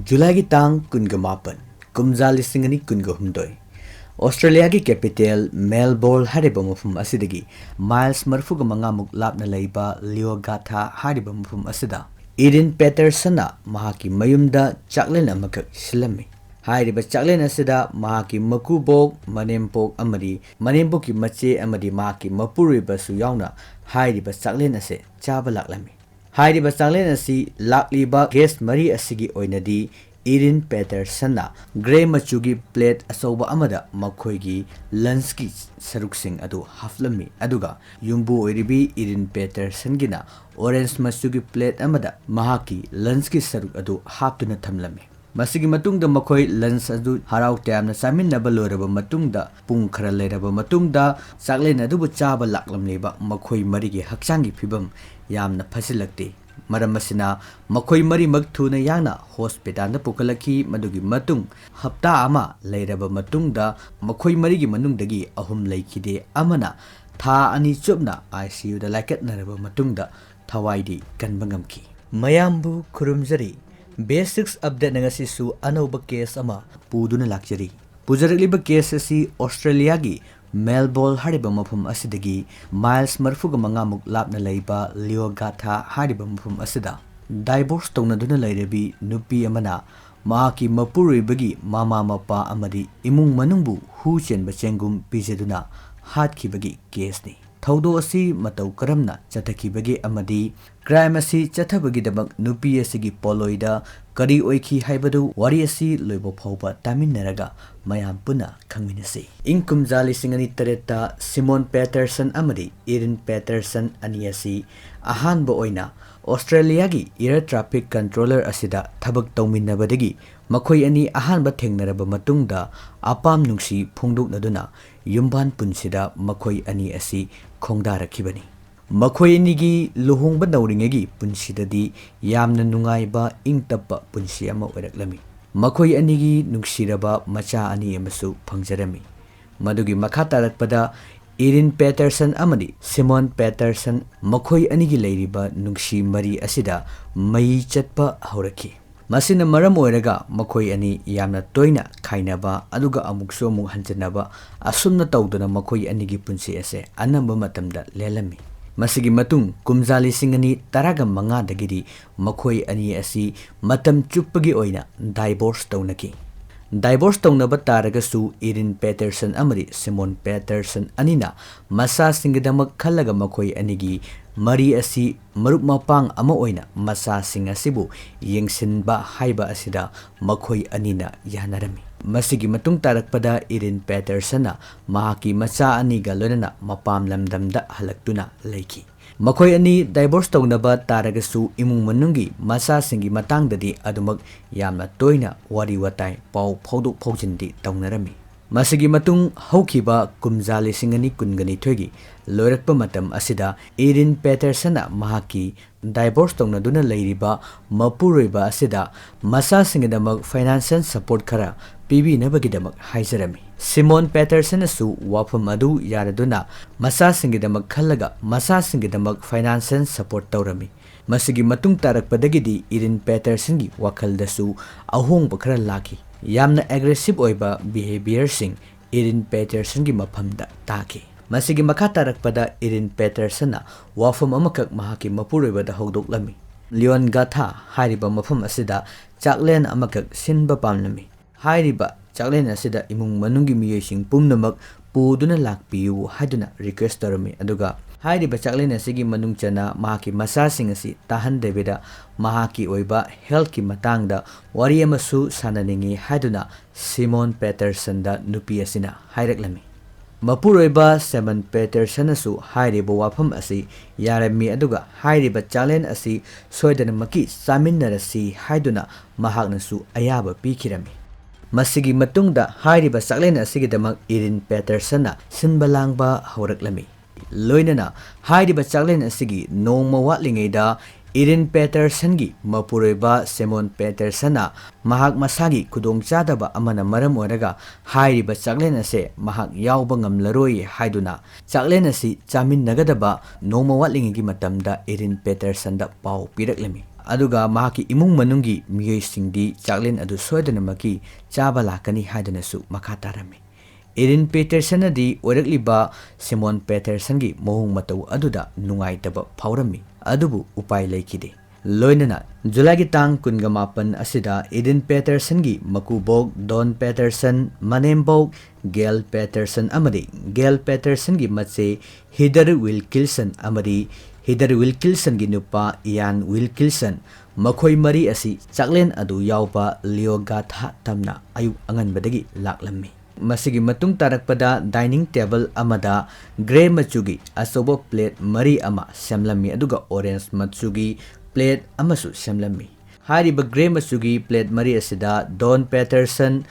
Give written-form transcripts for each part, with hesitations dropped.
July ki tang kunga mapan, kumza lisingani kunga humdoi. Australia ki capital Melbourne hariba mufum asidagi miles marfuga mangamuk lapna laiba Leogatha hariba mufum asida. Eden Petersona mahaki mayumda chaklen amakak silami. Hariba chaklen asida mahaki Makubok, Manembok amadi, Manembok ki mache amadi mahaki Mapuroibadi su yauna hariba chaklen ase chaba laklami. Hariba chaklen asi lakliba guest mari asigi oinadi Eden Petersona grey machugi plate asoba amada makhoigi lunchki saruksing adu haflami aduga yumbu oiribi Eden Peterson gina orange machugi plate amada mahaki lunchki saruk adu haptuna thamlami. Masigi matungda makhoi lunch adu harau tamna saminaba loraba matungda pung khara leraba matungda chaklen adubu chaba laklamleba makhoi marigi hakchangi phibam yamna phasilakte. Maramasina makhoi mari magthuna yangna hospital na pukalaki madugi matung hapta ama leiraba matungda makhoi mari gi manungdagi ahum leikide amana tha ani chupna ICU da laikatnaraba matungda thawaidi kanbangamki mayambu khurumjari basics update nangasi su anoba case ama puduna lakjari pujaraliba case asi Australia gi Melbourne hariba mafum asidagi miles marfuga mangamuk lapna laiba Leogatha hariba mafum asida divorce tonaduna lairebi nupi amana mahaki Mapuroibadi mama mapa amadi imung manungbu hu chenba Chengum Pijaduna Hatkhre case ni thaudo asi matau karamna chathakibagi amadi crime asi chathabagi dabak nupi asigi poloida kari oiki haibadu wari asi loibo phauba taminaraga mayam puna khangminasi inkum jali singani tareta Simon Peterson amadi Eden Peterson ani asi ahanba oina Australia gi air traffic controller asida thabak tawminnabadagi makhoi ani ahanba thengnaraba matungda apam nungsi phongdoknaduna yumban punsida makhoi ani asi khongdarakibani makhoi anigi luhongba nauringegi punsidadi yamna nungaiba ingtappa punsi ama oiraklami makhoi anigi nungsiraba macha ani amasu phangjarami madugi makha tarakpada Eden Peterson amadi Simon Peterson makhoi anigi leiriba nungsi mari asida mai chatpa hauraki masina maram oiraga makhoi ani yamna toina khainaba aduga amukso mu hanjanaba asumna tawduna makhoi anigi punsi ase anamba matamda lelami masigi matung kumjali singani taraga manga dagiri makhoi ani asi matam chuppagi oina divorce tawnaki divorce tawnaba taragasu Eden Peterson amari Simon Peterson anina masa singidamak khalaga makhoi anigi mari asi marup mapang ama oina masa sing asibu yengsinba haiba asida makhoi anina yanarami masigi matung tarakpada Eden Petersona mahaki macha ani galonana mapam lamdamda halaktuna leiki makhoi ani divorce tawnaba taragasu imung manungi masa singi matangdadi adumak yamna toina wari watai pau phoduk phojindi tawnarami masigi matung haukiba kumjali singani kungani thogi loirakpa matam asida Eden Petersona mahaki divorce tawnaduna leiriba Mapuroibadi asida masa singidamak financial support khara pibi nabagidamak haijarami Simon Peterson asu wafam adu yaraduna masa singidamak khallaga masa singidamak financial support tawrami masigi matung tarakpadagidi Eden Peterson gi wakhaldasu ahongba khara laki yamna aggressive oiba behavior sing Eden Peterson gi mafamda taki masigi makha tarakpada Eden Petersona wafam amakak mahaki Mapuroibadi haudoklami Leogatha hariba mafam asida chaklen amakak sinba pamlami hariba chaklen asida imung manungi miyoising pumnamak puduna lakpiu haiduna request tarami aduga hariba chaklen asigi manungchana mahaki masasing asi tahan debeda mahaki oiba health ki matangda wari amasu sananingi haiduna Simon Peterson da nupi asina hairaklami Mapuroibadi Simon Peterson asu hariba wafam asi yarami aduga hariba chaklen asi soidana maki saminarasi haiduna mahaknasu ayaba pikirami masigi matungda hariba chaklen asigidamak Eden Petersona sinbalangba hauraklami loinana hariba chaklen asigi nongma watlingeida Eden Peterson gi Mapuroibadi Simon Petersona mahak masagi kudongchadaba amana maram oiraga hariba chaklen ase mahak yauba ngamlaroi haiduna chaklen asi chaminnagadaba nongma watlingegi matamda Eden Peterson da pau piraklami aduga mahaki imung manungi miyoi singdi chaklen adu soidana maki chaba lakani haidana su makha tarami Erin Peterson adi orakliba Simon Peterson gi mohung matau aduda nungai taba phaurami adubu upai laikide loinana July gi tang kunga mapan asida Erin Peterson gi Makubok Don Peterson Manembok Gail Peterson amadi Gail Peterson gi mache Heather Wilkinson amadi Heather Wilkinson gi nupa Ian Wilkinson makhoi mari asi chaklen adu yauba Leogatha tamna ayu anganbadagi laklammi masigi matung tarakpada dining table amada grey machugi asobo plate mari ama semlami aduga orange machugi plate amasu semlami hariba grey machugi plate mari asida Don Peterson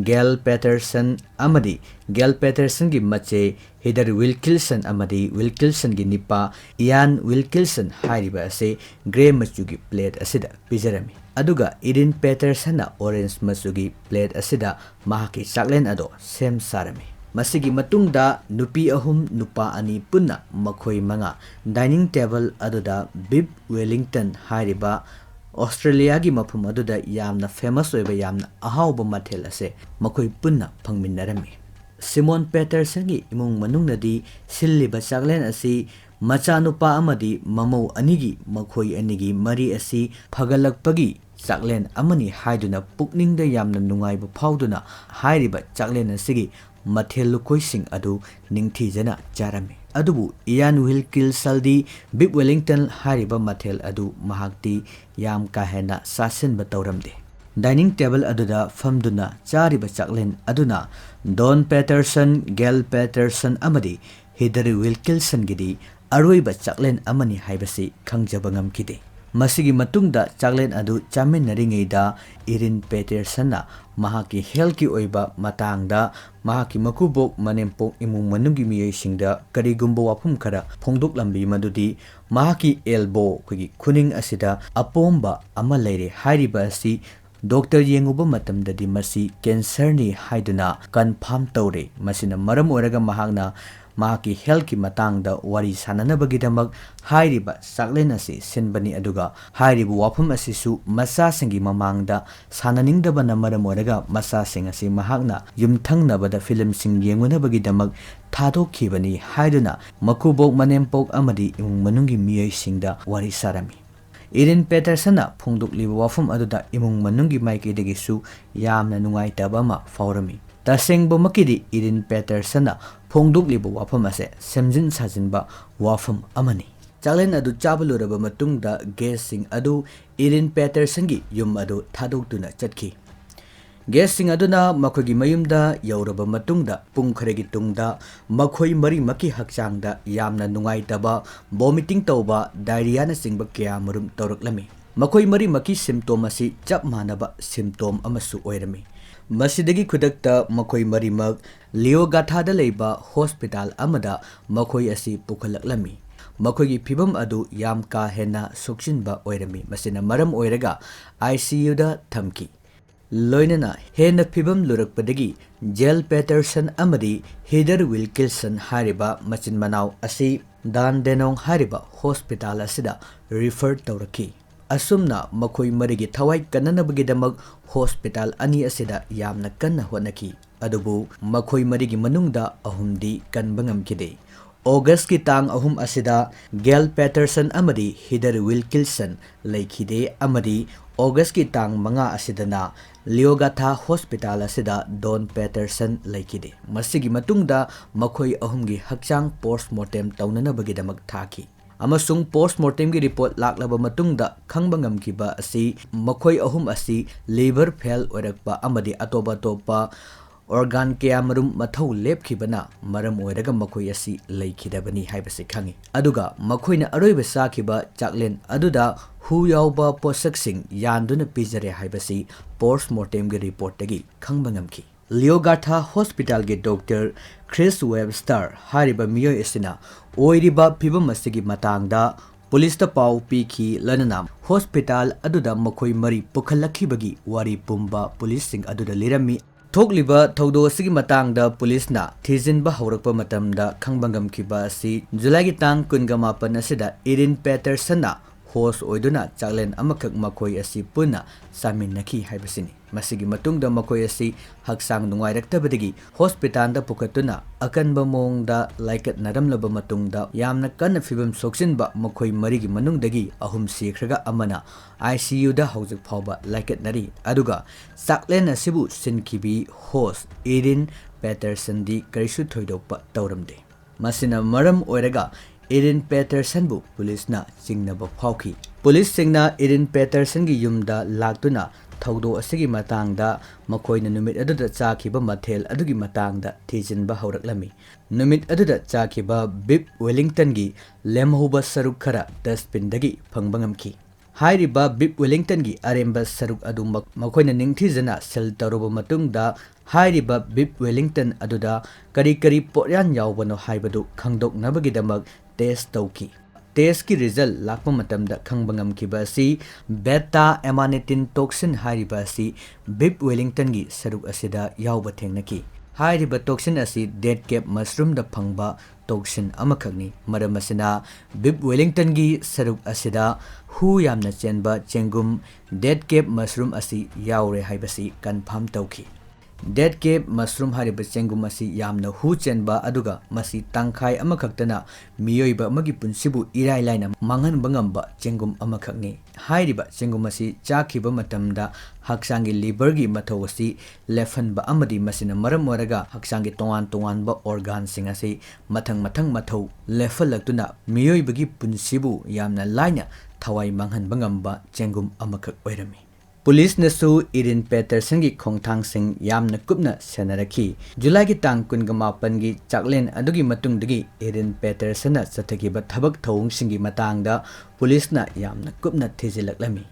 Gail Peterson amadi Gail Peterson gi mache Heather Wilkinson amadi Wilkinson gi nipa Ian Wilkinson hariba ase grey machugi plate asida pijarami aduga Erin Peterson na orange machugi plate asida mahaki chaklen ado sem sarami masigi matungda nupi ahum nupa ani punna makhoi manga dining table aduda beef Wellington hariba Australia gi mafum aduda yamna famous oiba yamna ahauba mathel ase makhoi punna phangminnarami Simon Peterson gi imung manungnadi silliba chaklen asi machanupa amadi mamau anigi makhoi anigi mari asi phagalakpagi chaklen amani haiduna pukningda yamna nungaiba phauduna hairiba chaklen asigi mathel lukoising adu ningthijana charami adubu Ian Wilkinson di Big Wellington hariba mathel adu mahakti yam kahena sasenba tauramde dining table aduda famduna chariba chaklen aduna Don Peterson Gail Peterson amadi Heather Wilkinson gidi aroiba chaklen amani haibasi khangjaba ngamkide masigi matungda chaklen adu chaminnaringeida Erin Peterson na mahaki health ki oiba matangda mahaki Makubok Manembok imung manungi miyoisingda karigumba wafum khara phongdok lambi madudi mahaki elbow khigi khuning asida apomba ama leire hariba asi doctor yenguba matamdadi masi cancer ni haiduna confirm tawre masina maram oraga mahakna mahaki health ki matangda wari sananabagidamak hairiba chaklen asi sinbani aduga hairibu wafum asisu masa singi mamangda sananingdabana maram oraga masa sing asi mahakna yumthangnabada film sing yengunabagidamak thadokkhibani haiduna Makubok Manembok amadi imung manungi miyoi singda wari sarami Erin Peterson na phongdokliba wafum aduda imung manungi maikedegisu yamna nungaitaba ma faurami tasengbo makidi Erin Peterson na phongdokliba wafum ase semjin sajinba wafum amani chaklen adu chabaluraba matungda guest sing adu Erin Peterson gi yum adu thadoktuna chatki guest sing aduna makhogi mayumda yauraba matungda pung kharegi tungda makhoi mari maki hakchangda yamna nungaitaba vomiting tauba diarrhea na singba kya marum tawraklami makhoi mari maki symptom asi chap manaba symptom amasu oirami masidagi khudakta makhoi mari mak Leogatha da leiba hospital amada makhoi asi pukhalaklami makhogi phibam adu yam ka hena sokchinba oirami masina maram oiraga ICU da thamki loinana hena phibam lurakpadagi Gail Peterson amadi Heather Wilkinson hariba machin manau asi Dan Denong hariba hospital asida refer tawraki asumna makhoi marigi thawai kananabagidamak hospital ani asida yamna kanna honaki adubu makhoi marigi manungda ahumdi kanbangamkide August ki tang ahum asida Gail Peterson amadi Heather Wilkinson laikhide amadi August ki tang manga asidana Leogatha hospital asida Don Peterson laikhide masigi matungda makhoi ahumgi hakchang postmortem taunanabagidamak thaki amasung postmortem gi report laklaba matungda khangbangam kiba asi makhoi ahum asi liver fail oirakpa amadi atoba topa organ kya marum mathau lepkhibana maram oiraga makhoi asi laikhidabani haibase khangi aduga makhoina aroiba sakhiba chaklen aduda hu yauba posaksing yanduna pijare haibasi postmortem gi report tagi khangbangamki Leogatha hospital ge doctor Chris Webster hariba miyoi asina oiriba phibam asigi matangda police ta pau pikhi lanana hospital aduda makhoi mari pukhalakhi wari pumba police sing aduda lirami thokliba thodo asigi matangda police na thijinba haurakpa matamda khangbangam kiba asi July gi tang 18 asida Erin Peterson na host oiduna chaklen amakak makoi asi puna saminaki haibasini. Masigi matungda makoi asi haksang nungairaktabadagi hospital da pukatuna akanba mongda laikat naramlaba matungda yamna kanna fibam soksinba makoi marigi manungdagi ahum sikhraga amana ICU da haujik phawba laikat nari aduga chaklen asibu sinkibi host Erin Patterson di karisu thoidokpa tauramde. Masina maram oiraga Erin Patterson bu police na singnaba phawki. Police singna Erin Patterson gi yumda laktuna thaudo asigi matangda makoina numit aduda chakiba mathel adugi matangda thijinba hauраklami. Numit aduda chakiba Bib Wellington gi lemhuba saruk khara dustbin dagi phangbangamki. Hairiba Bib Wellington gi aremba saruk adu makoina ningthijana sel taroba matungda Hairiba Bib Wellington aduda kari poryan yawbano haibadu khangdoknabagi test tauki. Test ki result lakpa matamda khangbangamkiba si beta amanitin toxin hairiba si Bib Wellington gi saruk asida yawba thengnaki. Hairiba toxin asi dead cap mushroom da phangba toxin amakhakni. Maram asina Bib Wellington gi saruk asida hu yamna chenba Chengum dead cap mushroom asi yawre haibasi confirm tauki. Dead cape mushroom hariba Chengum asi yamna hu chenba aduga masi tangkhai amakhaktana miyoiba amagi punsibu irai laina mangan bangamba Chengum amakhakni. Hairiba Chengum asi chakhiba matamda haksangi liver gi mathau asi lefhanba amadi masina maram oraga haksangi tongan ba organ sing asi mathang mathau lefhalaktuna miyoiba gi punsibu yamna laina thawai manghan bangamba Chengum amakhak oirami. Police nasu Erin Patterson gi khongthang sing yamna kupna senaraki. July gi tang 28 gi chaklen adugi matungdagi Erin Patterson na chathagiba thabak thawung singi matangda police na yamna kupna thijilaklami.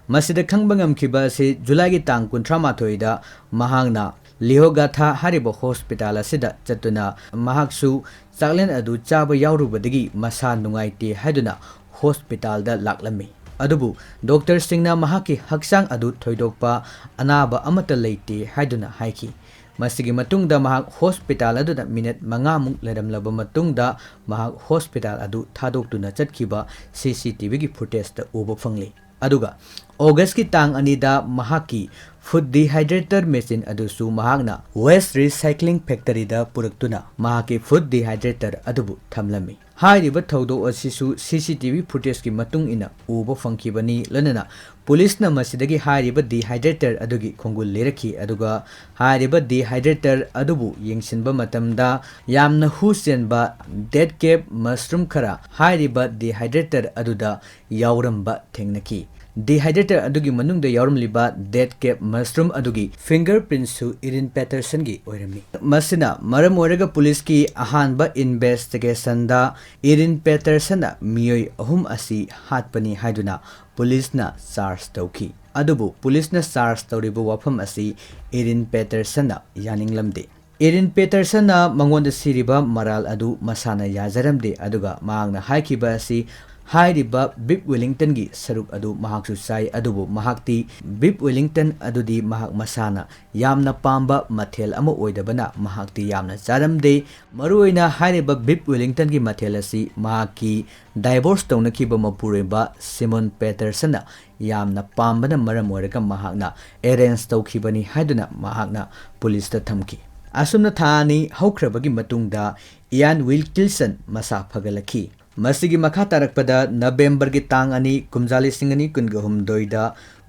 Masida khangbangamkiba se July gi tang 38 da mahangna Lihogatha hariba hospital asida chatuna mahaksu chaklen adu chaba yawrubadagi masa nungaite haiduna hospital da laklami. Adubu Dr. Singna mahaki haksang adu thoidokpa anaba amata leite haiduna haiki. Masigi matungda mahak hospital adu da minute mangamuk leramlaba matungda mahak hospital adu thadokduna chatkiba CCTV gi footage da uba phangli. Aduga August ki tang anida mahaki food dehydrator machine adusu mahakna waste recycling factory da puraktuna mahaki food dehydrator adubu thamlami. Hairiba thaudo asisu CCTV footage ki matung ina uba phangkibani lanana police na masidagi hairiba dehydrator adugi khongul leraki aduga hairiba dehydrator adubu yengsinba matamda yamna hu chenba dead cape mushroom khara hairiba dehydrator aduda yawramba thengnaki. Dehydrator adugi manungda yawramliba dead cape mushroom adugi fingerprints su Erin Patterson gi oirami. Masina maram oraga police ki ahanba investigation da Erin Patterson na miyoi ahum asi hatpani haiduna police na charge tauki. Adubu police na charge tawriba wafam asi Erin Patterson na yaninglamde. Erin Patterson na mangonda siriba maral adu masana yazaramde aduga maangna haikiba asi Hairiba Bib Wellington gi saruk adu mahaksu sai adubu mahakti Bib Wellington adudi mahak masana yamna pamba mathel ama oidabana mahakti yamna charamde maruina hairiba Bib Wellington gi mathel asi mahaki divorce tawnakiba Mapuroibadi Simon Patterson na yamna pambana maram oraga mahakna arrange tawkhibani haiduna mahakna police ta thamki. Asumna thani haukrabagi matungda Ian Wilkinson masa phagalaki. Masigi makha tarakpada November gi tang ani kumjali singani kunga humdoida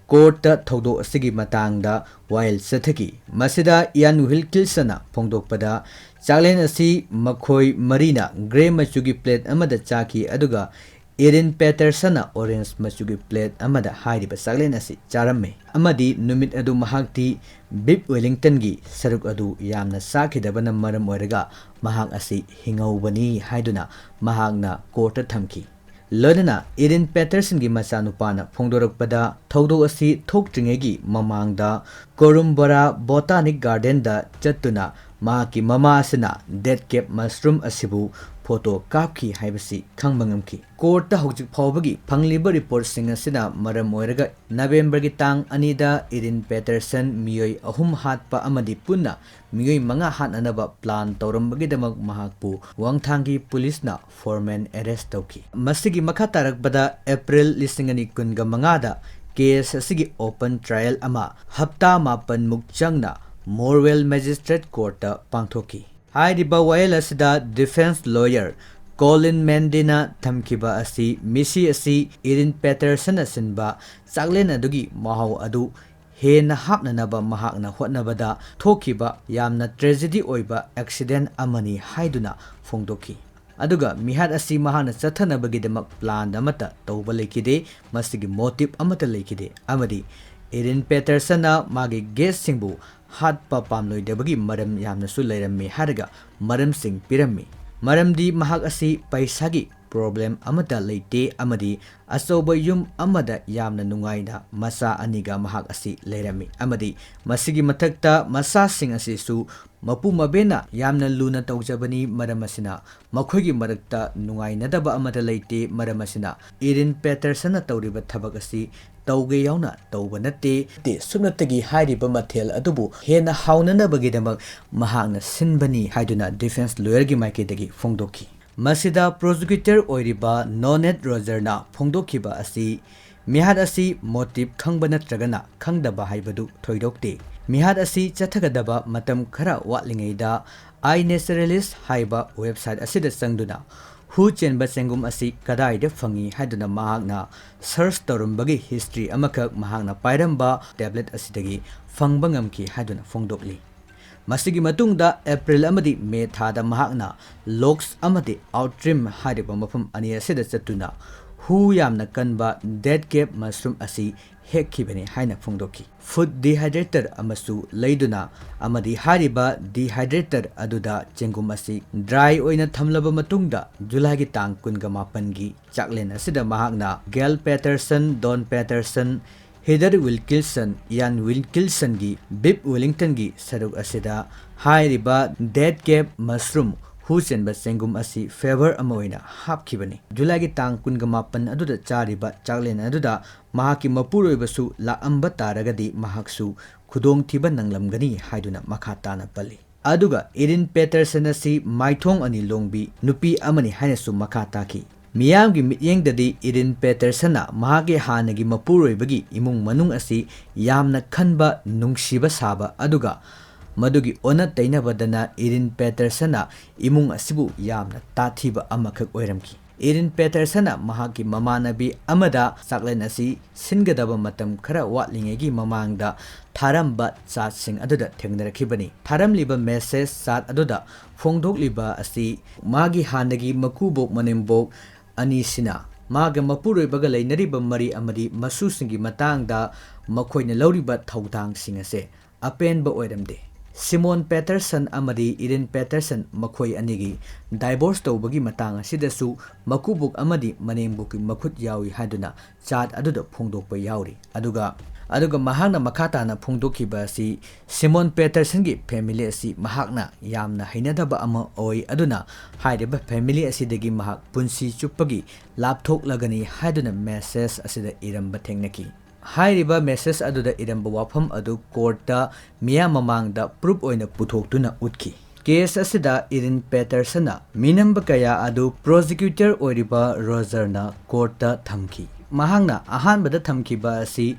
court ta thaudo asigi matangda while sathaki masida Ian Wilkinsona phongdokpada chaklen asi makhoi marina gray machugi plate amada chaki aduga Erin Patterson na orange machugi plate amada hairiba chaklen asi charamme amadi numit adu mahakti Bib Wellington gi saruk adu yamna sakhidabana maram oraga mahak asi Hinghoure haiduna mahakna court thamki. Lodana Erin Patterson gi machanupana phongdorakpada thaudo asi thoktingegi mamangda Korumbara Botanic Garden da chatuna mahaki mama asina dead cape mushroom asibu photo kapki haibasi khangbangamki court ta hojik phawbagi phangliba report sing asina maram oiraga November gi tang anida Erin Peterson miyoi ahum hatpa amadi punna miyoi manga hatnanaba plan tawrambagi damak mahakpu wangthangi police na foreman arrest tawki masigi makha tarakbada April 2015 da case asigi open trial ama hapta mapan muk changna Morwell Magistrate Court ta pangthoki hairiba wail asida defense lawyer Colin Mendina thamkiba asi misi asi Erin Peterson asinba chaklen adugi mahau adu hena hapnanaba mahakna hotnabada thokiba yamna tragedy oiba accident amani haiduna phongdoki aduga mihat asi mahana chathanabagi demak plan amata tawba lekide masigi motive amata lekide amadi Erin Peterson na magi guest singbu hatpa pamloidabagi maram yamna su leirammi haraga maram sing pirammi maramdi mahak asi paisagi problem amata leite amadi asoba yum amada yamna nungaina masa aniga mahak asi leirami amadi masigi mathakta masa sing asi su mapu mabena yamna luna tawjabani maramasina makhogi marakta nungainadaba amata leite maramasina Erin Peterson na tawriba thabak asi tawge yauna tawba natte te sunatagi hairiba mathel adubu hena haunanabagi damak mahakna sinbani haiduna defense lawyer gi maikidagi phongdoki masida prosecutor oiriba Nonet Rogerna phongdokiba asi mihad asi motive khangba natragana khangdaba haibadu thoidokte mihad asi chathagadaba matam khara watlingeida iNaturalist haiba website asida sangduna hu Chenba Chengum asi kadaida phangi haiduna mahakna search tarumbagi history amakak mahakna pairamba tablet asidagi phangba ngamki haiduna phongdokli masigi matungda April amadi May thada mahakna locks amadi outtrim hariba mafam ani asida chatuna hu yamna kanba dead cap mushroom asi hekkibani haina phongdoki food dehydrator amasu leiduna amadi hariba dehydrator aduda chengum asi dry oina thamlaba matungda July gi tang 18 gi chaklen asida mahakna Gail Peterson Don Peterson Heather Wilkinson Ian Wilkinson gi Bib Wellington gi saruk asida hairiba dead cap mushroom hu Chenba Chengum asi favor amoina hapkibani July gi tang 18 aduda chariba chaklen aduda mahaki mapuroibasu laamba taragadi mahaksu khudong thiba nanglamgani haiduna makhatana pali aduga Erin Peterson asi maithong ani longbi nupi amani hainasu makhataki miyamgi mityengdadi Erin Peterson na mahagi hanagi mapuroibagi imung manung asi yamna khanba nungsiba saba aduga madugi ona tainabadana Erin Peterson na imung asibu yamna tathiba amakak oiramki Erin Peterson na mahagi mamanabi amada saklen asi singadaba matam khara watlingegi mamangda tharamba chat sing aduda thengnarakibani tharamliba message chat aduda phongdokliba asi magi hanagi Makubok Manembok anisina maga mapuroibaga leinariba mari amadi masu singi matangda makhoina lauriba thaudang singase apenba oiramde Simon Peterson amadi Erin Peterson makhoi anigi divorce tawbagi matang asidasu Makubok amadi Manembok makhut yawi haduna chat aduda phongdokpa yauri aduga mahakna makhatana phongdokiba asi Simon Peterson gi family asi mahakna yamna hainadaba ama oi aduna hairiba family asidagi mahak punsi chuppagi lapthoklagani haduna message asida iramba thengnaki hairiba message aduda iramba wafam adu courta miya mamangda proof oina puthoktuna utki case asida Erin Peterson na minamba kaya adu prosecutor oiriba Roger na courta thamki mahangna ahanbada thamkiba asi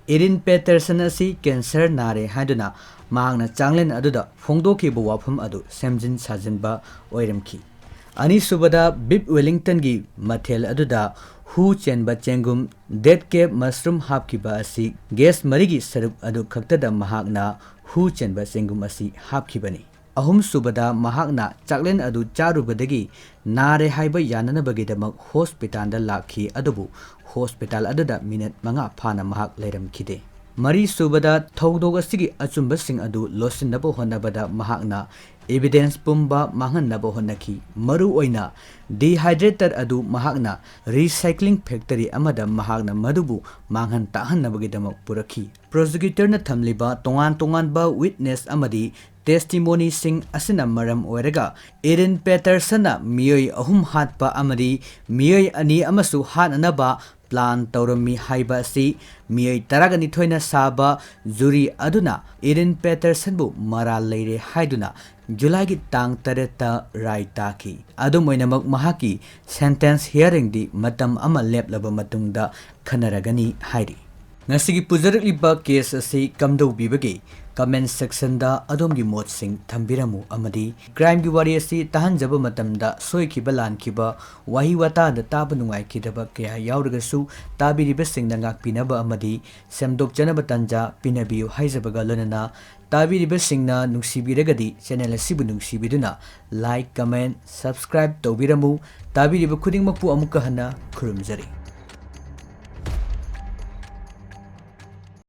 Erin Peterson asi cancer nare haduna mahangna changlen aduda phongdokiba wafam adu semjin sajinba oiramki ani subada Bib Wellington gi mathel aduda hu Chenba Chengum dead cap mushroom hapkiba asi gas marigi saruk adu khaktada mahakna hu Chenba Chengum asi hapkibani ahum subada mahakna chaklen adu charubadagi nare haiba yananabagi hospital da lakhi adubu hospital aduda minute manga phana mahak leiram khide mari subada thogdog asigi achumba sing adu losin nabo honabada mahakna evidence pumba mahangnaba honnaki maru oina dehydrator adu mahakna recycling factory amada mahakna madubu manghan tahannabagi purakhi prosecutor na thamliba tongan ba witness amadi testimony sing asina maram oiraga Erin Peterson miyoi ahum hatpa amadi miyoi ani amasu hatnaba plan taurami haiba si miyoi taragani thoina saba juri aduna Erin Peterson bu mara leire haiduna July gi tang tareta rai taki adum oinamak mahaki sentence hearing di matam ama leplaba matungda khanaragani hairi ngasigi pujarakliba case asi kamdau bibagi comment section da adom gi mot sing thambiramu amadi crime gi wari asi tahanjaba matamda soikiba lankiba wahi wata da taba nungai kidaba kya yauragasu tabiriba singna ngakpinaba amadi semdok janaba tanja pinabiyu haijabaga lonana tabiriba singna nungsibiragadi channel asibu nungsibiduna like comment subscribe tawbiramu tabiriba khudingmakpu amuka hana khurumjari